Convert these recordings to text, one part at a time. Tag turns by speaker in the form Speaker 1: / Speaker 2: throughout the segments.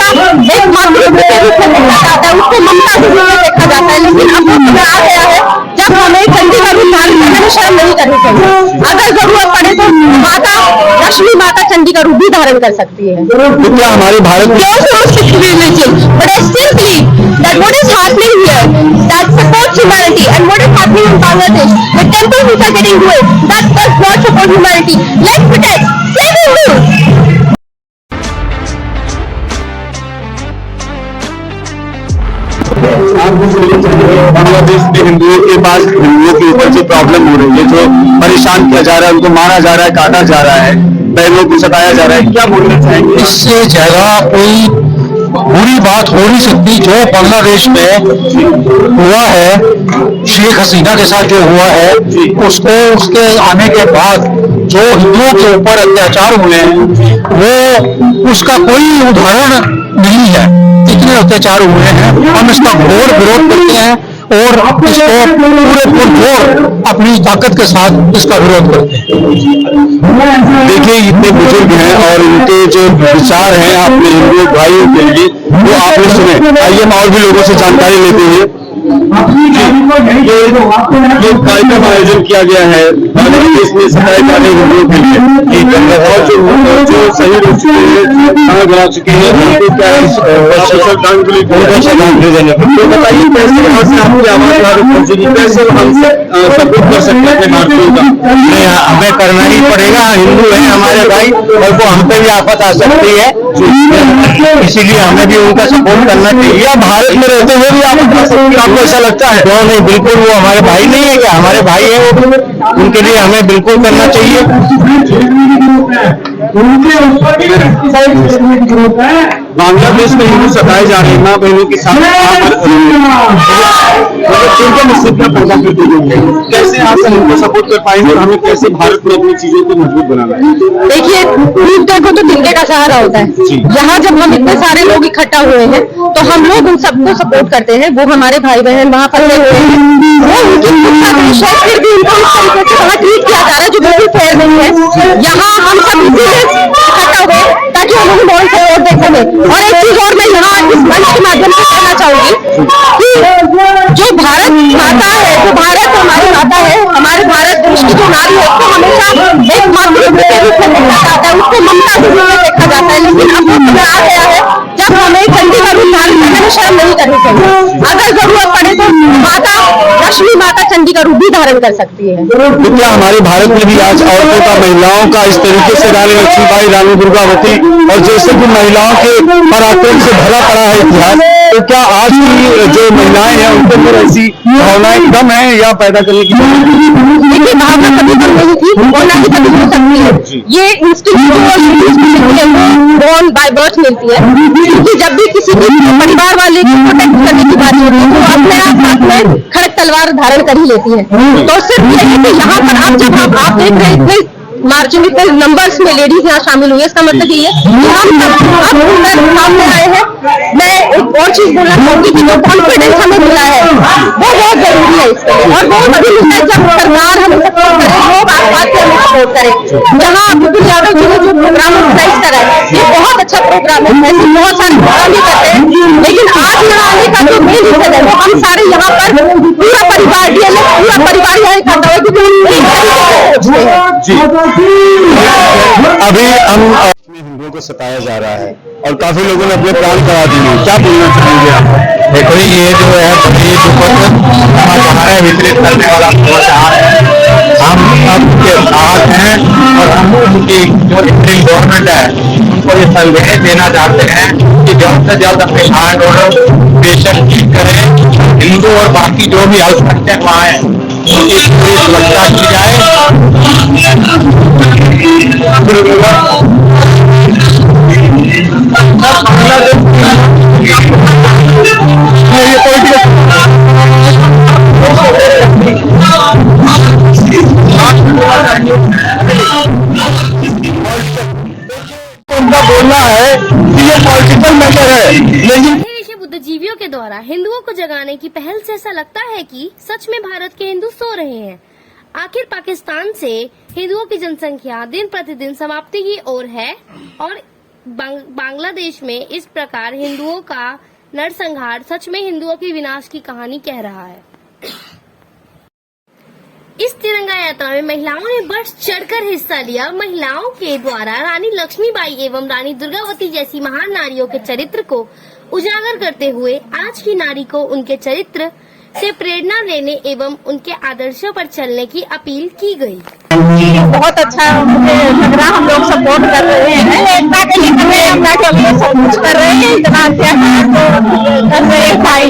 Speaker 1: एक मातृत्व के रूप में देखा जाता है, उसको ममता के रूप में देखा जाता है। लेकिन अब वो समय आ गया है जब हमें चंडी का रूप धारण करने में शर्म नहीं करनी चाहिए। अगर जरूरत पड़े तो माता लक्ष्मी माता चंडी का रूप भी धारण कर सकती है।
Speaker 2: क्या हमारे भारत में
Speaker 1: but I still believe that what is happening here that supports humanity and what is happening in Bangladesh, the temples which are getting ruined, that does not support humanity. Let's protect, save Hindus.
Speaker 2: Bangladesh के हिंदुओं के पास हिंदुओं के ऊपर जो problem हो रही है, जो परेशान किया जा रहा है, उनको मारा जा रहा है, काटा जा रहा है, बहनों को सताया जा रहा है, क्या बोलना चाहेंगे?
Speaker 3: इससे ज्यादा कोई बुरी बात हो नहीं सकती। जो बांग्लादेश में हुआ है, शेख हसीना के साथ जो हुआ है, उसको उसके आने के बाद जो हिंदुओं के ऊपर अत्याचार हुए हैं, वो उसका कोई उदाहरण नहीं है। इतने अत्याचार हुए हैं, हम इसका घोर विरोध करते हैं और इसको पूरे पुरजोर अपनी ताकत के साथ इसका विरोध करते हैं।
Speaker 2: देखिए, इतने बुजुर्ग हैं और इनके जो विचार हैं अपने हिंदू भाइयों के लिए, वो आपने सुने। आइए हम और भी लोगों से जानकारी लेते हैं। ये कार्यक्रम आयोजन किया गया है बांग्लादेश में सताए जा रहे हिंदुओं के लिए, और जो शहीद हो चुके हैं, खाना बना चुके हैं, उनको क्या श्रद्धांजलि देने। तो बताइए, कैसे यहाँ से आपकी आवाज यहाँ पहुंचेगी, कैसे हम सपोर्ट कर सकते हैं भारतीयों का?
Speaker 3: हमें करना ही पड़ेगा। हिंदू है हमारे भाई, और वो हम पे भी आफत आ सकती है, इसीलिए हमें भी उनका सपोर्ट करना चाहिए।
Speaker 2: या भारत में रहते हुए भी आपको ऐसा लगता है?
Speaker 3: नहीं, बिल्कुल वो हमारे भाई नहीं है क्या? हमारे भाई है वो, उनके लिए हमें बिल्कुल करना चाहिए।
Speaker 2: बांग्लादेश में हिंदू सताए जा रहे हैं, माँ बहनों के साथ चिंता स्थितियाँ पैदा कर दी गई है। कैसे आप उनको सपोर्ट कर पाएंगे और हमें कैसे भारत में अपनी चीजों को मजबूत बनाना है?
Speaker 1: देखिए, टूटते को तो तिनके का सहारा होता है। यहाँ जब हम इतने सारे लोग इकट्ठा हुए हैं तो हम लोग उन सबको सपोर्ट करते हैं। वो हमारे भाई बहन वहाँ फंसे हुए हैं, वो उनकी फिर भी उनको इस तरीके से वहाँ ट्रीट किया जा रहा है जो बिल्कुल फेयर नहीं है। यहाँ हम सब इसीलिए इकट्ठा हुए ताकि हम उन्हें बहुत से और देख सकें। और एक चीज और मैं यहाँ इस मंच के माध्यम से कहना चाहूंगी कि जो भारत माता है, जो भारत हमारी माता है, हमारे भारत देश की जो नारी है, उसको हमेशा एक मातृत्व के रूप में देखा जाता है, उसको ममता के रूप में देखा जाता है। लेकिन अब वो समय आ गया है जब हमें चंडी का रूप धारण करने में शर्म नहीं करनी चाहिए। अगर जरूरत पड़े तो माता लक्ष्मी माता चंडी का रूप भी धारण कर सकती है।
Speaker 2: क्या हमारे भारत में भी आज औरतों का, महिलाओं का इस तरीके से रानी लक्ष्मीबाई, रानी दुर्गावती और जैसे कि महिलाओं के पराक्रम से भरा पड़ा है इतिहास, तो क्या आज की जो महिलाएं हैं उनके अंदर ऐसी भावनाएं कम है या पैदा करने की?
Speaker 1: देखिए, भावना कभी कम नहीं थी और ना ही कभी हो सकती है। ये इंस्टीट्यूट बाय बर्थ मिलती है, क्योंकि जब भी किसी भी परिवार वाले की प्रोटेक्ट करने की बात होती है तो अपने आप हाथ में खड़क तलवार धारण कर ही लेती है। तो सिर्फ यही कि यहाँ पर आप जब आप देख रहे इतने मार्चिंग इतने नंबर्स में लेडीज यहाँ शामिल हुई है, इसका मतलब ये है कि हम सब सामने आए हैं। मैं एक और चीज बोलना चाहूंगी कि जो कॉन्फिडेंस हमें मिला है वो बहुत जरूरी है इसके लिए, और वो तभी मिलता है जब सरकार हमें सपोर्ट करे, लोग आस पास से हमें सपोर्ट करे। जहाँ विपिन यादव जी ने जो प्रोग्राम ऑर्गेनाइज करा है, ये बहुत अच्छा प्रोग्राम है। ऐसे बहुत सारे प्रोग्राम भी करते हैं, लेकिन आज यहाँ आने का जो मेन रीजन है वो हम सारे यहाँ पर पूरा परिवार डीएलएफ पूरा परिवार यहाँ इकट्ठा है, क्योंकि
Speaker 2: अभी हम हिंदुओं को सताया जा रहा है और काफी लोगों ने अपने प्राण गंवा दिए, क्या बोलना चाहेंगे आप?
Speaker 3: देखो, ये जो है बड़ी दुखद हमारे वितरित करने वाला समाचार है। हम सबके साथ हैं और हम उनकी जो इंडियन गवर्नमेंट है उनको ये संदेश देना चाहते हैं कि जल्द से जल्द अपने आंदोलन बेशक ठीक करें। हिंदू और बाकी जो भी अल्पसंख्यक वहाँ है उनकी पूरी सुरक्षा की जाए।
Speaker 2: उनका बोलना है कि ये पॉलिटिकल मैटर है, लेकिन
Speaker 4: बुद्धिजीवियों के द्वारा हिंदुओं को जगाने की पहल से ऐसा लगता है कि सच में भारत के हिंदू सो रहे हैं। आखिर पाकिस्तान से हिंदुओं की जनसंख्या दिन प्रतिदिन समाप्ति की ओर है और बांग्लादेश में इस प्रकार हिंदुओं का नरसंहार सच में हिंदुओं की विनाश की कहानी कह रहा है। इस तिरंगा यात्रा में महिलाओं ने बढ़ चढ़कर हिस्सा लिया। महिलाओं के द्वारा रानी लक्ष्मीबाई एवं रानी दुर्गावती जैसी महान नारियों के चरित्र को उजागर करते हुए आज की नारी को उनके चरित्र से प्रेरणा लेने एवं उनके आदर्शों पर चलने की अपील की गई।
Speaker 1: बहुत अच्छा मुझे लग रहा, हम लोग सपोर्ट कर रहे हैं, एकता के लिए कर रहे हैं, एकता के लिए सब कुछ कर रहे हैं, इतना अत्याचार कर रहे हैं भाई।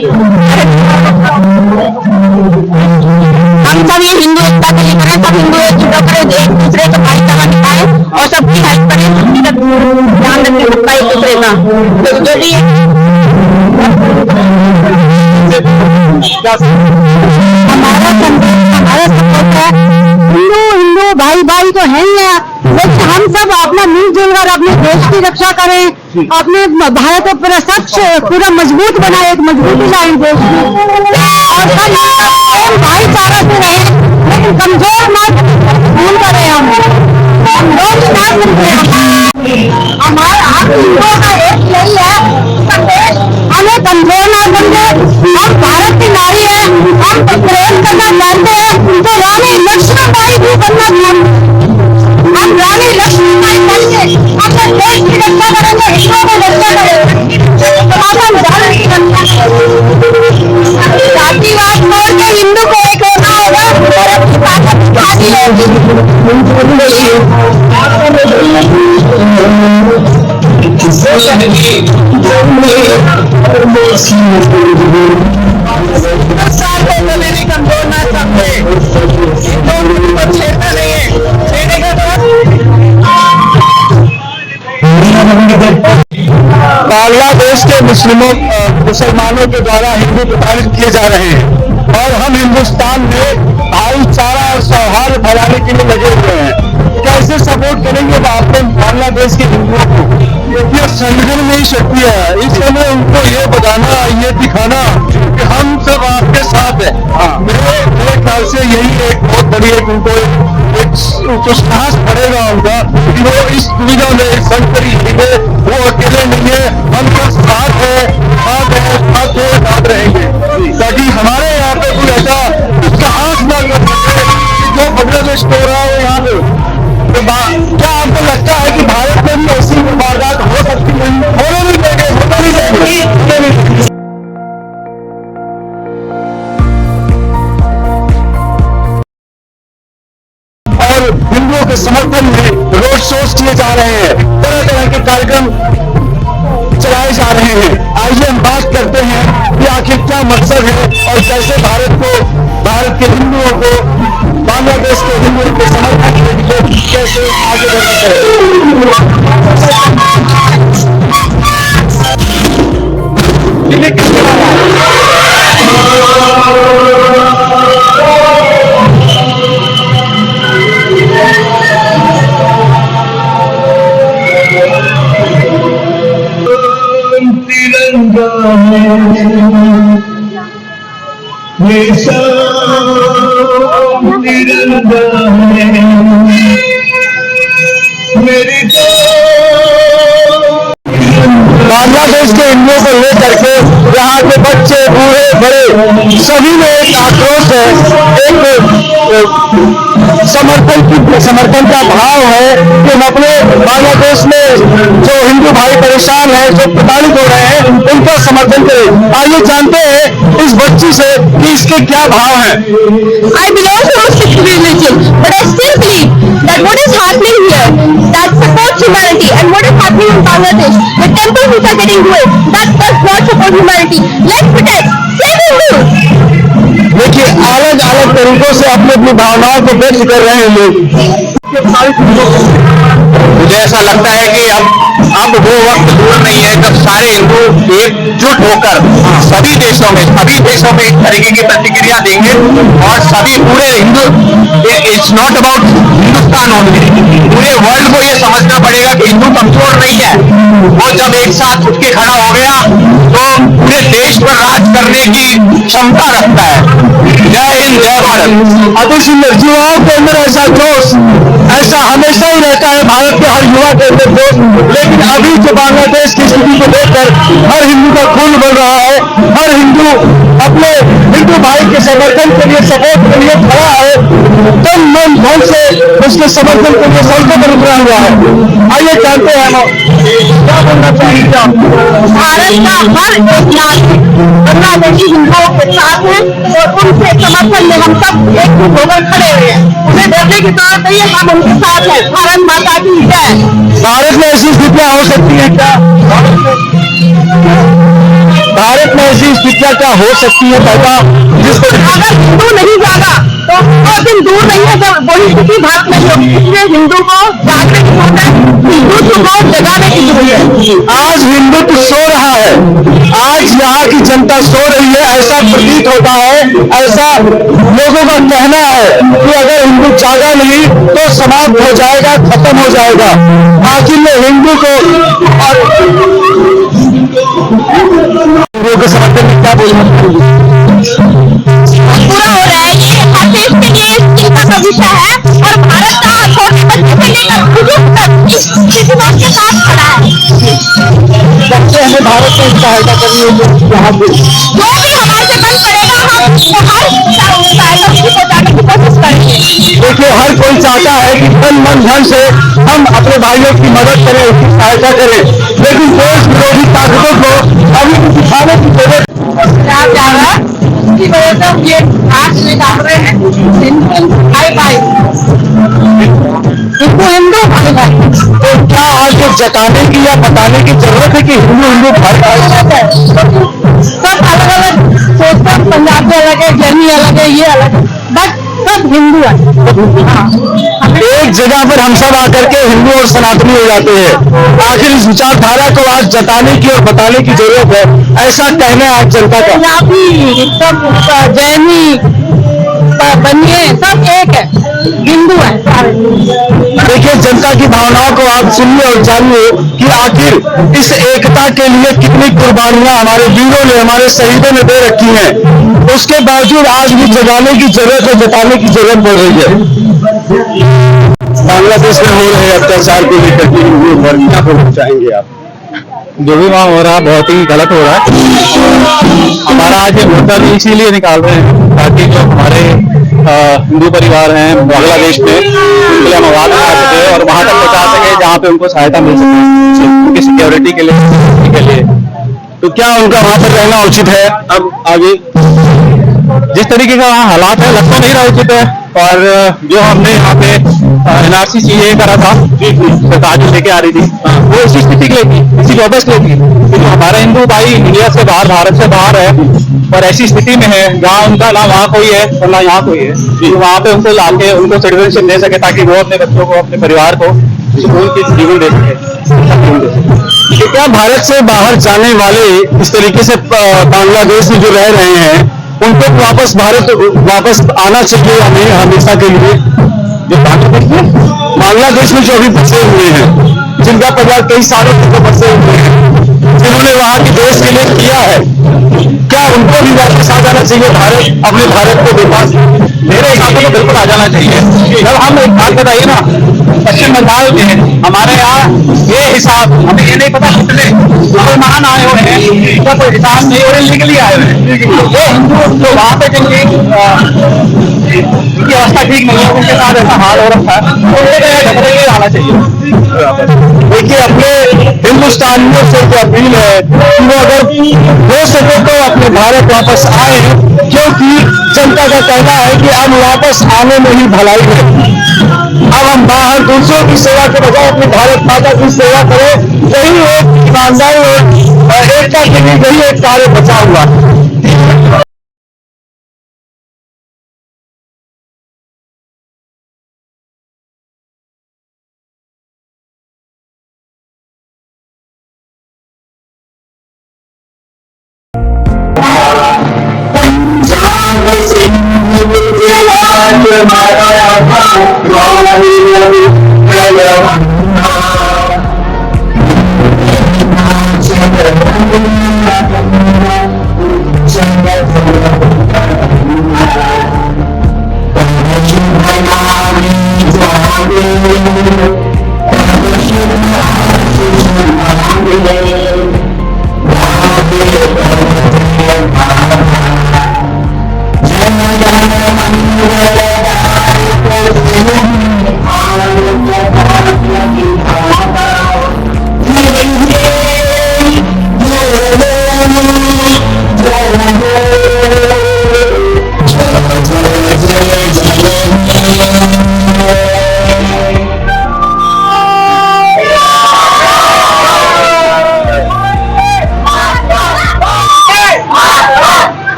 Speaker 1: हम सब ये हिंदू एकता के लिए करें, सब हिंदू एकजुट करें, एक दूसरे को भाईचारा निभाए और सबकी हेल्प करें, सबकी ध्यान रखें सबका एक दूसरे का। जो भी हमारा सपोर्ट है, हिंदू भाई भाई तो है ही है, लेकिन हम सब अपना मिलजुल कर अपने देश की रक्षा करें, अपने भारत को पूरा स्वच्छ पूरा मजबूत बनाए, एक मजबूती लाए देश की, और सब भाईचारा से रहे, लेकिन कमजोर मत भूल करें। हम लोग साथ मिलते हैं, हमारा आप हिंदुओं का एक यही है संदेश, हमें कमजोर ना समझे, हम भारत की नारी है, हम प्रेम करना जानते हैं, तो रानी लक्ष्मीबाई भी बनना जानते हैं। हम रानी लक्ष्मीबाई बन के अपने देश की रक्षा करेंगे, हिंदुओं की रक्षा करेंगे, जातिवाद छोड़ के हिंदू को एक होना होगा और अपनी ताकत दिखानी कमजोर ना समझे, छेड़ना नहीं है, छेड़ेगा
Speaker 3: बांग्लादेश के मुसलमानों के द्वारा हिंदू प्रताड़ित किए जा रहे हैं और हम हिंदुस्तान में भाईचारा और सौहार्द फैलाने के लिए लगे हुए हैं। कैसे सपोर्ट करेंगे अपने बांग्लादेश के हिंदुओं को? ये संगठन में ही शक्ति है, इस समय उनको ये बताना, ये दिखाना कि हम सब आपके साथ है। मेरे ख्याल से यही एक बहुत बड़ी उनको एक साहस पड़ेगा उनका कि वो इस दुविधा में संकरी है, वो अकेले नहीं है, हम तो साथ रहेंगे, ताकि हमारे यहाँ पे कोई ऐसा साहस न कर सके जो बांग्लादेश हो रहा है यहाँ पे। तो क्या आपको लगता है कि भारत में भी ऐसी वारदात हो सकती है? होने नहीं देंगे, होने नहीं देंगे। और हिंदुओं के समर्थन में रोड शोज किए जा रहे हैं, तरह तरह के कार्यक्रम चलाए जा रहे हैं। आइए हम बात करते हैं कि आखिर क्या मकसद है और कैसे भारत के हिंदुओं को बांग्लादेश के हिंदुओं के समर्थन के लिए कैसे आगे बढ़ना बांग्लादेश के हिंदुओं को लेकर के यहाँ के बच्चे बूढ़े बड़े सभी में एक आक्रोश है, एक समर्थन का भाव है कि हम अपने बांग्लादेश में जो हिंदू भाई परेशान हैं, जो प्रताड़ित हो रहे हैं, उनका समर्थन करें। आइए जानते हैं इस बच्ची से कि इसके क्या भाव हैं।
Speaker 1: I belong to a Sikh religion, but I still believe that what is happening here, that supports humanity, and what is happening in Bangladesh, the temples which are getting ruined, that does not support humanity. Let's protect, save Hindus.
Speaker 3: देखिए अलग अलग तरीकों से अपनी अपनी भावनाओं को व्यक्त कर रहे हैं लोग।
Speaker 2: मुझे ऐसा लगता है कि अब वो वक्त दूर नहीं है जब सारे हिंदू एकजुट होकर सभी देशों में एक तरीके की प्रतिक्रिया देंगे और सभी पूरे Hindu, it's not about Hindustan only, पूरे वर्ल्ड को ये समझना पड़ेगा कि हिंदू कमजोर नहीं है। वो जब एक साथ उठ के खड़ा हो गया तो पूरे देश पर राज करने की क्षमता रखता है। जय हिंद, जय भारत।
Speaker 3: अति सुंदर युवाओं के अंदर ऐसा जोश, ऐसा हमेशा ही रहता है भारत के हर युवा के अंदर जोश, लेकिन अभी जो बांग्लादेश की स्थिति को लेकर हर हिंदू का खून बढ़ रहा है, हर हिंदू अपने हिंदू भाई के समर्थन के लिए, सपोर्ट के लिए खड़ा है, तन मन धन से उसके समर्थन के लिए सड़कों पर उतरा हुआ है। आइए जानते हैं हम क्या बोलना चाहेंगे आप।
Speaker 1: भारत का हर एक नागरिक बांग्लादेशी हिंदुओं के साथ है और उनके समर्थन में हम सब एकजुट होकर खड़े हुए हैं। उन्हें डरने की जरूरत नहीं है, हम उनके साथ हैं। भारत माता की जय।
Speaker 3: भारत में ऐसी स्थितियां हो सकती हैं क्या? भारत में ऐसी स्थितियां क्या हो सकती है पैदा, जिसको
Speaker 1: अगर हिंदू नहीं जागा तो वो दिन दूर नहीं है जब वही स्थिति भारत में होगी। इसलिए हिंदू को जागने की जरूरत है, हिंदुत्व को जगाने की जरूरत है।
Speaker 3: आज हिंदुत्व सो रहा है, आज यहाँ की जनता सो रही है, ऐसा प्रतीत होता है, ऐसा लोगों का कहना है कि अगर हिंदू जागा नहीं तो समाप्त हो जाएगा, खत्म हो जाएगा। आखिर में हिंदू को और हिंदुओं के समर्थन में क्या बोलना
Speaker 1: पूरा हो रहा है। ये हर देश के लिए चिंता का विषय है और भारत का छोटे बच्चे से लेकर बुजुर्ग तक इस स्थिति के साथ खड़ा है।
Speaker 3: सबसे हमें भारत में सहायता करनी होगी। यहाँ पे
Speaker 1: जो भी हमारे से बन पड़ेगा हम उसको हर सहायता उसको पहुंचाने की कोशिश करेंगे।
Speaker 3: देखिए, हर कोई चाहता है कि तन मन धन से हम अपने भाइयों की मदद करें, उसकी सहायता करें, लेकिन देश विरोधी ताकतों को अभी भी दिखाने की जरूरत
Speaker 1: इसकी वजह से हम ये आज निकाल रहे हैं। हिंदू भाई भाई, हिंदू भाई भाई।
Speaker 3: तो क्या आज जो जताने की या बताने की जरूरत है कि हिंदू हिंदू भाई भाई?
Speaker 1: सब अलग अलग सोचते हैं, पंजाबी अलग है, जर्नी अलग है, ये अलग है, बट सब हिंदू है।
Speaker 3: एक जगह पर हम सब आकर के हिंदू और सनातनी हो जाते हैं। आखिर इस विचारधारा को आज जताने की और बताने की जरूरत है, ऐसा कहना है आज जनता का।
Speaker 1: पंजाबी सब जैनी बनिए सब एक है, हिंदू है सारे।
Speaker 3: देखिए, जनता की भावनाओं को आप सुनिए और जानिए कि आखिर इस एकता के लिए कितनी कुर्बानियां हमारे वीरों ने, हमारे शहीदों ने दे रखी हैं। उसके बावजूद आज भी जगाने की जरूरत है, जताने की जरूरत पड़ रही है। बांग्लादेश में हो रहे अत्याचार को लेकर के हिंदू धर्म क्या बोलना चाहेंगे आप?
Speaker 2: जो भी वहाँ हो रहा है बहुत ही गलत हो रहा है। हमारा आज ये मुद्दा भी इसीलिए निकाल रहे हैं ताकि जो हमारे हिंदू परिवार हैं बांग्लादेश में उनके लिए हम आवाज उठा सके और वहां तक पहुंचा सके जहाँ पे उनको सहायता मिल सके उनकी सिक्योरिटी के लिए।
Speaker 3: तो क्या उनका वहां पर रहना उचित है? अब आगे
Speaker 2: जिस तरीके का वहाँ हालात है लग तो नहीं रहा उचित है। और जो हमने यहाँ पे NRC CAA करा था, सरकार जो लेके आ रही थी, वो इसी स्थिति के लिए थी, इसी पर्पस के लिए थी कि जो हमारा हिंदू भाई इंडिया से बाहर, भारत से बाहर है और ऐसी स्थिति में है जहाँ उनका ना वहाँ कोई है और ना यहाँ कोई है, तो वहाँ पे उनको लाके उनको सिटीजनशिप दे सके ताकि वो अपने बच्चों को, अपने परिवार को सुकून की जीवन दे सके।
Speaker 3: कि क्या भारत से बाहर जाने वाले इस तरीके से बांग्लादेश में जो रह रहे हैं उनको वापस भारत वापस आना चाहिए या नहीं हमेशा के लिए? जो बांग्लादेश में जो अभी बसे हुए हैं, जिनका परिवार कई सालों तक बसे हुए हैं, जिन्होंने वहाँ के देश के लिए किया है, क्या उनको भी वापस आ जाना चाहिए भारत, अपने भारत को वापस?
Speaker 2: मेरे हिसाब से तो बिल्कुल आ जाना चाहिए। जब हम एक बात बताइए ना, पश्चिम बंगाल में हमारे यहाँ ये हिसाब, हमें ये नहीं पता कितने मुसलमान आए हुए हैं, इनका कोई हिसाब नहीं, और इलीगली आए हुए हैं। ये हिंदू जो वहाँ पे जिनकी अवस्था ठीक नहीं है, उनके साथ ऐसा हाल हो रखा है, उनको आना चाहिए।
Speaker 3: देखिए, अपने हिंदुस्तानियों से तो अपील है कि वो अगर हो सके तो अपने भारत वापस आए, क्योंकि जनता का कहना है कि अब वापस आने में ही भलाई है। अब हम बाहर दूसरों की सेवा के बजाय अपनी भारत माता की सेवा करें, यही एक ईमानदारी और एकता के लिए यही एक कार्य बचा हुआ है।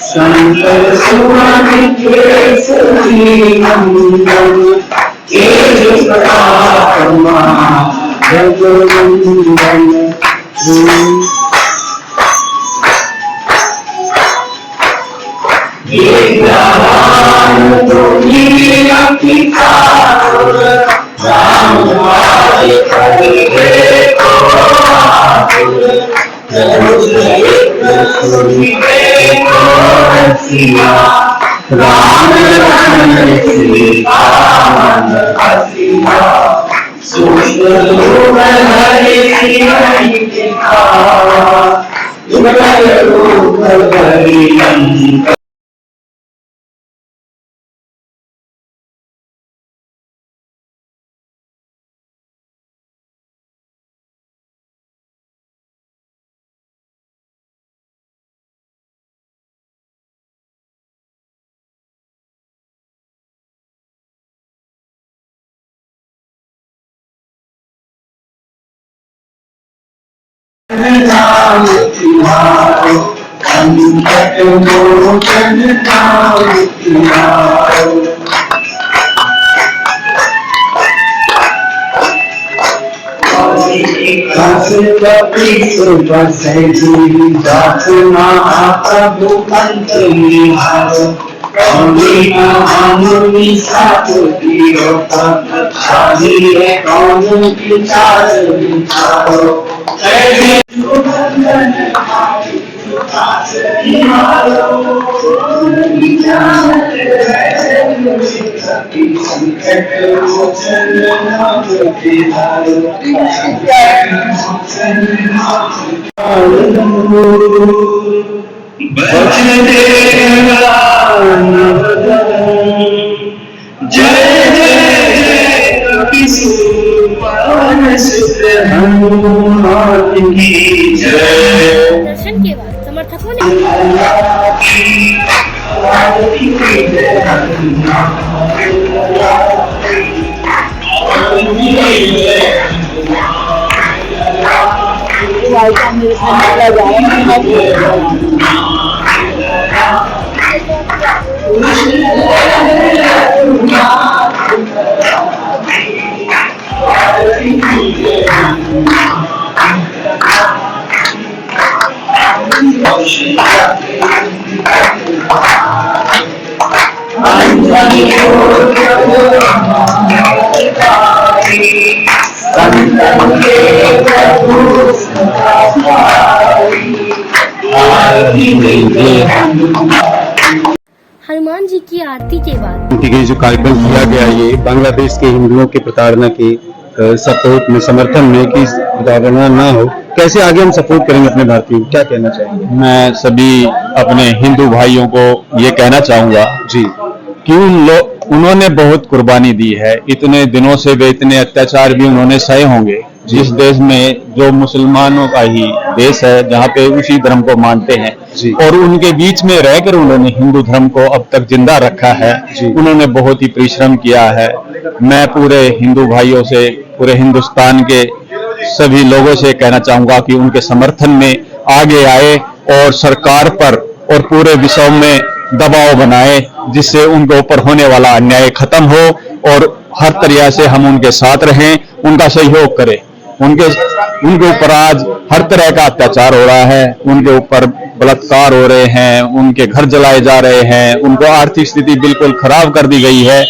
Speaker 5: शंकर सुमन केसरी नंदन तेज प्रताप जगवंदन प्रभु मंत्र निहारो शादी है कौन विचार विचारो
Speaker 4: दर्शन के बाद समर्थकों ने हनुमान जी की आरती के बाद
Speaker 2: ये जो कार्यक्रम किया गया, ये बांग्लादेश के हिंदुओं की प्रताड़ना के सपोर्ट में, समर्थन में, कि प्रताड़ना ना हो, कैसे आगे हम सपोर्ट करेंगे अपने भारतीयों को, क्या कहना चाहेंगे?
Speaker 6: मैं सभी अपने हिंदू भाइयों को ये कहना चाहूंगा
Speaker 2: जी
Speaker 6: कि उन्होंने बहुत कुर्बानी दी है, इतने दिनों से वे इतने अत्याचार भी उन्होंने सहे होंगे। जिस देश में जो मुसलमानों का ही देश है, जहाँ पे उसी धर्म को मानते हैं
Speaker 2: जी।
Speaker 6: और उनके बीच में रहकर उन्होंने हिंदू धर्म को अब तक जिंदा रखा है
Speaker 2: जी।
Speaker 6: उन्होंने बहुत ही परिश्रम किया है। मैं पूरे हिंदू भाइयों से, पूरे हिंदुस्तान के सभी लोगों से कहना चाहूंगा कि उनके समर्थन में आगे आए और सरकार पर और पूरे विश्व में दबाव बनाए, जिससे उनके ऊपर होने वाला अन्याय खत्म हो और हर तरीके से हम उनके साथ रहें, उनका सहयोग करें। उनके ऊपर आज हर तरह का अत्याचार हो रहा है, उनके ऊपर बलात्कार हो रहे हैं, उनके घर जलाए जा रहे हैं, उनको आर्थिक स्थिति बिल्कुल खराब कर दी गई है,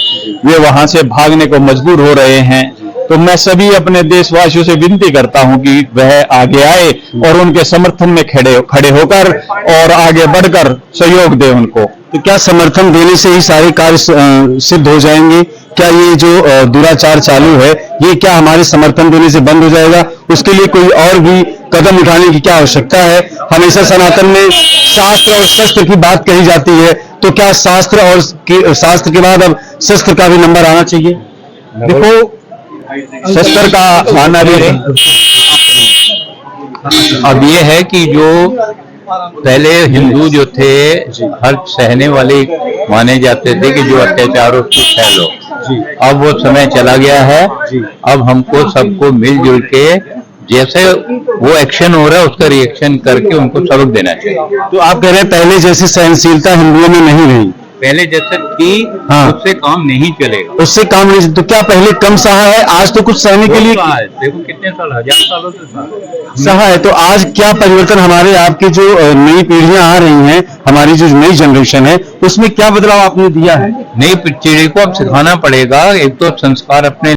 Speaker 6: वे वहां से भागने को मजबूर हो रहे हैं। तो मैं सभी अपने देशवासियों से विनती करता हूं कि वह आगे आए और उनके समर्थन में खड़े होकर और आगे बढ़कर सहयोग दें उनको।
Speaker 2: तो क्या समर्थन देने से ही सारे कार्य सिद्ध हो जाएंगे? क्या ये जो दुराचार चालू है, ये क्या हमारे समर्थन देने से बंद हो जाएगा? उसके लिए कोई और भी कदम उठाने की क्या आवश्यकता है? हमेशा सनातन में शास्त्र और शस्त्र की बात कही जाती है, तो क्या शास्त्र के बाद अब शस्त्र का भी नंबर आना चाहिए?
Speaker 6: देखो, शस्त्र का आना भी
Speaker 7: अब ये है कि जो पहले हिंदू जो थे हर सहने वाले माने जाते थे कि जो अत्याचार उसको सहलो। अब वो समय चला गया है। अब हमको सबको मिलजुल के जैसे वो एक्शन हो रहा है उसका रिएक्शन करके उनको सबक देना चाहिए।
Speaker 2: तो आप कह रहे हैं पहले जैसी सहनशीलता हिंदुओं में नहीं रही?
Speaker 7: पहले जैसे थी उससे काम नहीं चलेगा।
Speaker 2: उससे काम नहीं, तो क्या पहले कम सहा है? आज तो कुछ सहने के लिए
Speaker 7: देखो कितने साल, 1000 सालों से
Speaker 2: सहा है। तो आज क्या परिवर्तन हमारे आपकी जो नई पीढ़ियां आ रही हैं, हमारी जो नई जनरेशन है, उसमें क्या बदलाव आपने दिया है?
Speaker 7: नई पीढ़ी को अब सिखाना पड़ेगा। एक तो संस्कार अपने